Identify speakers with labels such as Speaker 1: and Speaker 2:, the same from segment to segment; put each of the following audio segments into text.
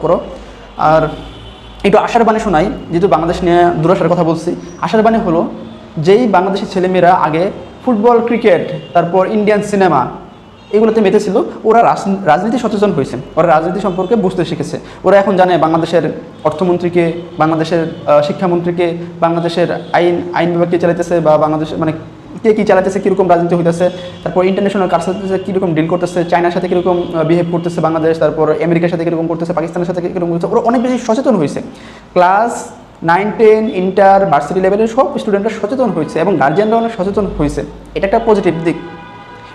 Speaker 1: করো। আর একটু আশার বাণী শোনাই, যেহেতু বাংলাদেশ নিয়ে দুরাশার কথা বলছি। আশার বাণী হলো, যেই বাংলাদেশের ছেলেমেয়েরা আগে ফুটবল, ক্রিকেট, তারপর ইন্ডিয়ান সিনেমা এগুলোতে মেতেছিল, ওরা রাজনীতি সচেতন হয়েছে, ওরা রাজনীতি সম্পর্কে বুঝতে শিখেছে। ওরা এখন জানে বাংলাদেশের অর্থমন্ত্রীকে, বাংলাদেশের শিক্ষামন্ত্রীকে, বাংলাদেশের আইন বিভাগ কে চালাইতেছে, বা বাংলাদেশের মানে কে কী চালাইতেছে, কীরকম রাজনীতি হইতেছে, তারপর ইন্টারন্যাশনাল কার সাথে কীরকম ডিল করতেছে, চায়নার সাথে কীরকম বিহেভ করতেছে বাংলাদেশ, তারপর আমেরিকার সাথে কীরকম করতেছে, পাকিস্তানের সাথে কীরকম করতেছে। ওরা অনেক বেশি সচেতন হয়েছে। ক্লাস 9, 10, ইন্টার, ভার্সিটি লেভেলের সব স্টুডেন্টরা সচেতন হয়েছে এবং গার্জিয়ানরা অনেক সচেতন হয়েছে। এটা একটা পজিটিভ দিক।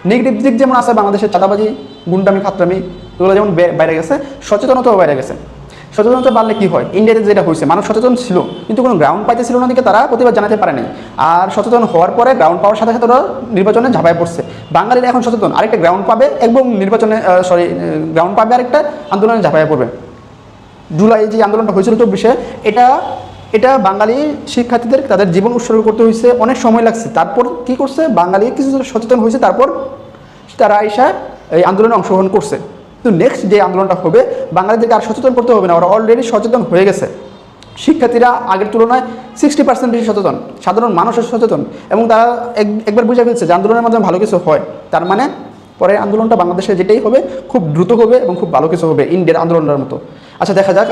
Speaker 1: নেগেটিভ দিক যেমন আছে, বাংলাদেশের চাঁদাবাজি, গুন্ডামি, খাতরামি, এগুলো যেমন বাইরে গেছে, সচেতনতাও বাইরে গেছে। সচেতনতা বাড়লে কী হয়, ইন্ডিয়াতে যেটা হয়েছে, মানুষ সচেতন ছিল কিন্তু কোনো গ্রাউন্ড পাইতেছিল না, দিকে তারা প্রতিবাদ জানাতে পারেনি। আর সচেতন হওয়ার পরে গ্রাউন্ড পাওয়ার সাথে সাথে ওরা নির্বাচনে ঝাঁপায় পড়ছে। বাঙালিরা এখন সচেতন, আরেকটা গ্রাউন্ড পাবে এবং নির্বাচনে গ্রাউন্ড পাবে, আরেকটা আন্দোলনে ঝাঁপায় পড়বে। জুলাই যে আন্দোলনটা হয়েছিল 24-এ, এটা বাঙালি শিক্ষার্থীদের তাদের জীবন উৎসর্গ করতে হয়েছে, অনেক সময় লাগছে। তারপর কি করছে, বাঙালি কিছু সচেতন হয়েছে, তারপর তারা আইসা এই আন্দোলনে অংশগ্রহণ করছে। কিন্তু নেক্সট যে আন্দোলনটা হবে, বাঙালিদেরকে আর সচেতন করতে হবে না, ওরা অলরেডি সচেতন হয়ে গেছে। শিক্ষার্থীরা আগের তুলনায় 60% বেশি সচেতন, সাধারণ মানুষের সচেতন, এবং তারা একবার বুঝে ফেলছে যে আন্দোলনের মাধ্যমে ভালো কিছু হয়। তার মানে পরের আন্দোলনটা বাংলাদেশে যেটাই হবে খুব দ্রুত হবে এবং খুব ভালো কিছু হবে, ইন্ডিয়ার আন্দোলনের মতো। আচ্ছা, দেখা যাক।